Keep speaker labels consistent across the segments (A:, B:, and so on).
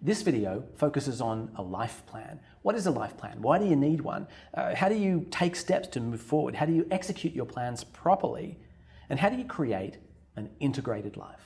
A: This video focuses on a life plan. What is a life plan? Why do you need one? How do you take steps to move forward? How do you execute your plans properly? And how do you create an integrated life?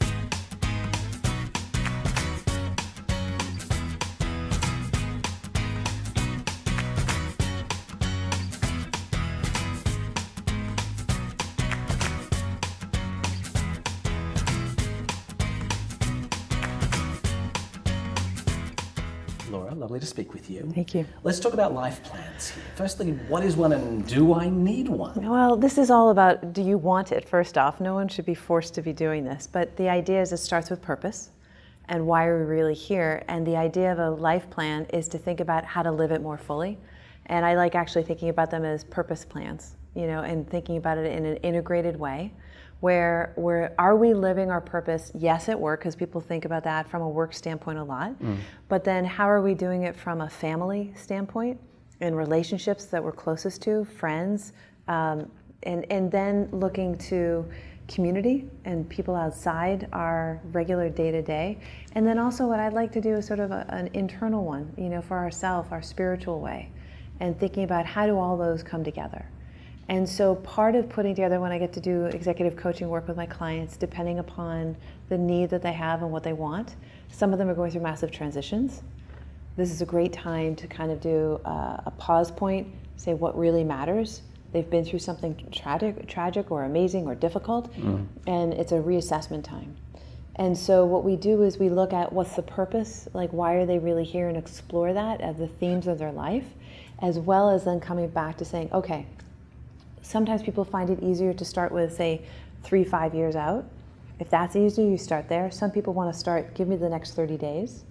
A: Laura, lovely to speak with you.
B: Thank you.
A: Let's talk about life plans here. Firstly, what is one and do I need one?
B: Well, this is all about, do you want it, first off? No one should be forced to be doing this, but the idea is it starts with purpose and why are we really here? And the idea of a life plan is to think about how to live it more fully. And I like actually thinking about them as purpose plans, and thinking about it in an integrated way. Where are we living our purpose? Yes, at work, because people think about that from a work standpoint a lot. But then how are we doing it from a family standpoint, in relationships that we're closest to, friends, and then looking to community and people outside our regular day-to-day. And then also what I'd like to do is sort of an internal one, for ourselves, our spiritual way, and thinking about how do all those come together. And so part of putting together, when I get to do executive coaching work with my clients, depending upon the need that they have and what they want, some of them are going through massive transitions. This is a great time to kind of do a pause point, say what really matters. They've been through something tragic or amazing or difficult, and it's a reassessment time. And so what we do is we look at what's the purpose, like why are they really here, and explore that as the themes of their life, as well as then coming back to saying, okay, sometimes people find it easier to start with, say, 3-5 years out. If that's easier, you start there. Some people want to start, give me the next 30 days.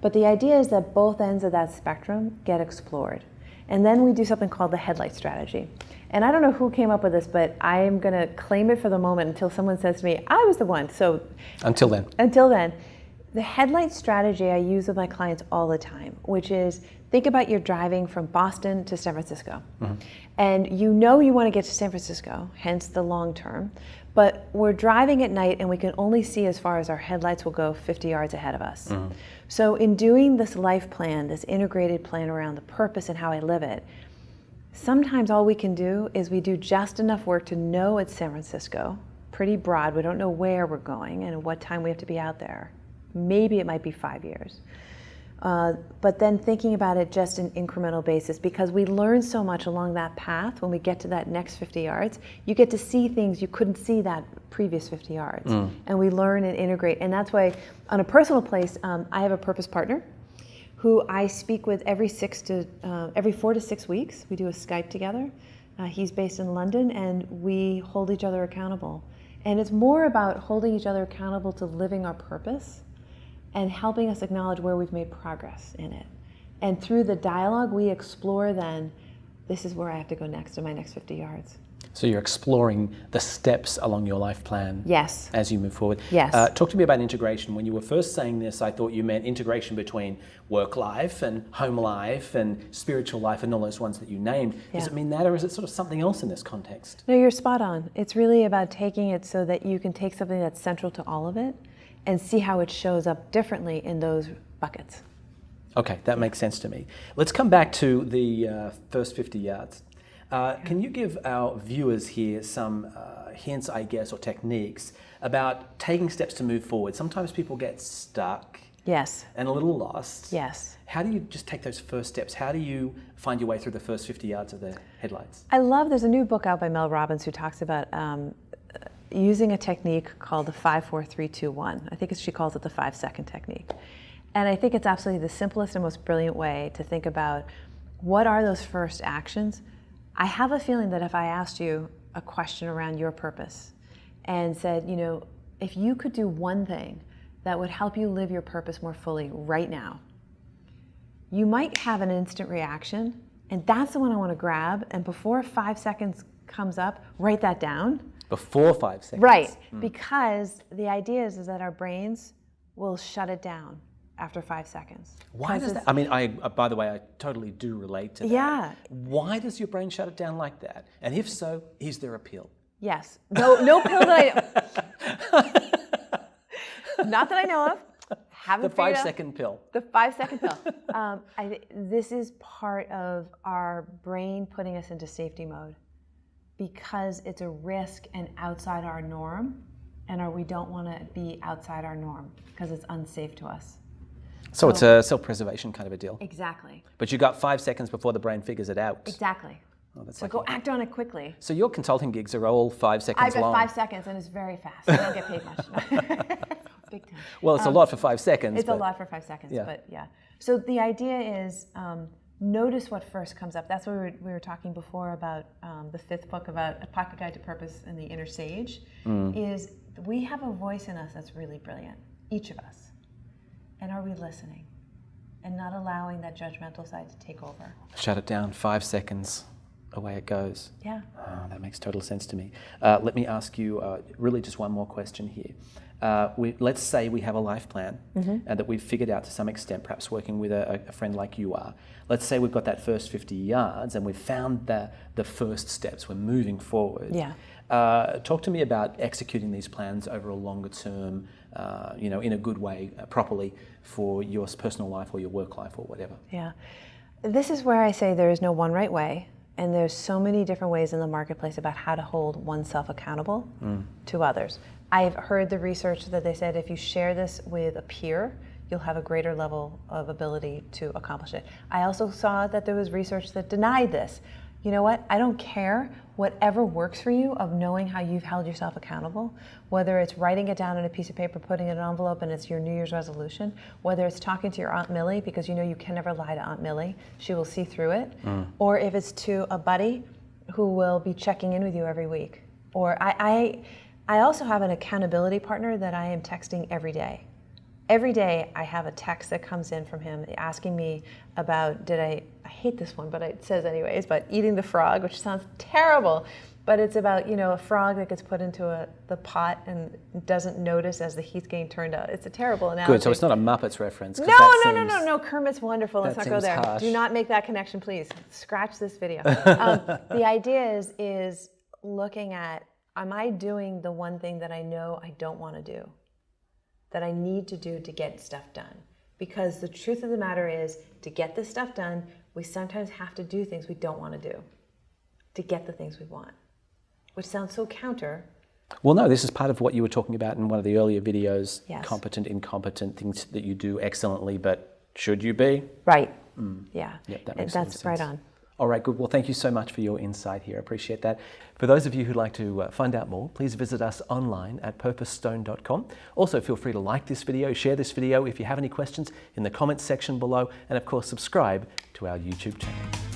B: But the idea is that both ends of that spectrum get explored. And then we do something called the headlight strategy. And I don't know who came up with this, but I am going to claim it for the moment until someone says to me, I was the one. So
A: Until then.
B: The headlight strategy I use with my clients all the time, which is think about you're driving from Boston to San Francisco. And you want to get to San Francisco, hence the long term, but we're driving at night and we can only see as far as our headlights will go 50 yards ahead of us. So in doing this life plan, this integrated plan around the purpose and how I live it, sometimes all we can do is we do just enough work to know it's San Francisco, pretty broad, we don't know where we're going and what time we have to be out there. Maybe it might be 5 years. But then thinking about it just in incremental basis, because we learn so much along that path. When we get to that next 50 yards, you get to see things you couldn't see that previous 50 yards. And we learn and integrate. And that's why on a personal place, I have a purpose partner who I speak with every 4 to 6 weeks. We do a Skype together. He's based in London, and we hold each other accountable. And it's more about holding each other accountable to living our purpose and helping us acknowledge where we've made progress in it. And through the dialogue, we explore then, this is where I have to go next in my next 50 yards.
A: So you're exploring the steps along your life plan.
B: Yes.
A: As you move forward.
B: Yes.
A: Talk to me about integration. When you were first saying this, I thought you meant integration between work life and home life and spiritual life and all those ones that you named.
B: Yeah.
A: Does it mean that, or is it sort of something else in this context?
B: No, you're spot on. It's really about taking it so that you can take something that's central to all of it and see how it shows up differently in those buckets.
A: Okay, that makes sense to me. Let's come back to the first 50 yards. Can you give our viewers here some hints, I guess, or techniques about taking steps to move forward? Sometimes people get stuck.
B: Yes.
A: And a little lost.
B: Yes.
A: How do you just take those first steps? How do you find your way through the first 50 yards of the headlights?
B: There's a new book out by Mel Robbins who talks about using a technique called the 5, 4, 3, 2, 1. I think she calls it the 5-second technique. And I think it's absolutely the simplest and most brilliant way to think about what are those first actions. I have a feeling that if I asked you a question around your purpose and said, if you could do one thing that would help you live your purpose more fully right now, you might have an instant reaction, and that's the one I want to grab, and before 5 seconds comes up, write that down.
A: Before 5 seconds.
B: Right, because the idea is that our brains will shut it down after 5 seconds.
A: Why does that? I mean, by the way, I totally do relate to that.
B: Yeah.
A: Why does your brain shut it down like that? And if so, is there a pill?
B: Yes. No pill that I... Not that I know of. haven't
A: The
B: figured out
A: 5-second pill.
B: the 5-second pill. This is part of our brain putting us into safety mode because it's a risk and outside our norm, and we don't want to be outside our norm because it's unsafe to us.
A: So it's a self-preservation kind of a deal.
B: Exactly.
A: But you got 5 seconds before the brain figures it out.
B: Exactly.
A: Oh, that's
B: So
A: like
B: go act on it quickly.
A: So your consulting gigs are all 5 seconds
B: I've got
A: long.
B: 5 seconds and it's very fast. I don't get paid much. Big time.
A: Well, it's a lot for 5 seconds.
B: It's a lot for 5 seconds,
A: Yeah.
B: but yeah. So the idea is notice what first comes up. That's what we were talking before about the 5th book about A Pocket Guide to Purpose and the Inner Sage, is we have a voice in us that's really brilliant, each of us. And are we listening? And not allowing that judgmental side to take over.
A: Shut it down, 5 seconds, away it goes.
B: Yeah.
A: Oh, that makes total sense to me. Let me ask you really just one more question here. Let's say we have a life plan that we've figured out to some extent, perhaps working with a friend like you are. Let's say we've got that first 50 yards and we've found the first steps, we're moving forward.
B: Yeah.
A: Talk to me about executing these plans over a longer term, in a good way, properly for your personal life or your work life or whatever.
B: Yeah. This is where I say there is no one right way, and there's so many different ways in the marketplace about how to hold oneself accountable to others. I've heard the research that they said if you share this with a peer, you'll have a greater level of ability to accomplish it. I also saw that there was research that denied this. You know what? I don't care. Whatever works for you of knowing how you've held yourself accountable, whether it's writing it down on a piece of paper, putting it in an envelope, and it's your New Year's resolution, whether it's talking to your Aunt Millie, because you know you can never lie to Aunt Millie, she will see through it, or if it's to a buddy who will be checking in with you every week. Or I also have an accountability partner that I am texting every day. Every day I have a text that comes in from him asking me about, I hate this one, but it says anyways, but eating the frog, which sounds terrible, but it's about, a frog that gets put into the pot and doesn't notice as the heat's getting turned out. It's a terrible analogy.
A: Good, so it's not a Muppets reference.
B: No, Kermit's wonderful. Let's not go there.
A: Harsh.
B: Do not make that connection, please. Scratch this video. The idea is looking at, am I doing the one thing that I know I don't want to do? That I need to do to get stuff done. Because the truth of the matter is, to get this stuff done, we sometimes have to do things we don't want to do to get the things we want, which sounds so counter.
A: Well, no, this is part of what you were talking about in one of the earlier videos,
B: Yes.
A: competent, incompetent, things that you do excellently, but should you be?
B: Right, yeah,
A: Yep, that makes total
B: that's right
A: sense.
B: on.
A: All right, good. Well, thank you so much for your insight here. I appreciate that. For those of you who'd like to find out more, please visit us online at purposestone.com. Also, feel free to like this video, share this video if you have any questions in the comments section below, and of course, subscribe to our YouTube channel.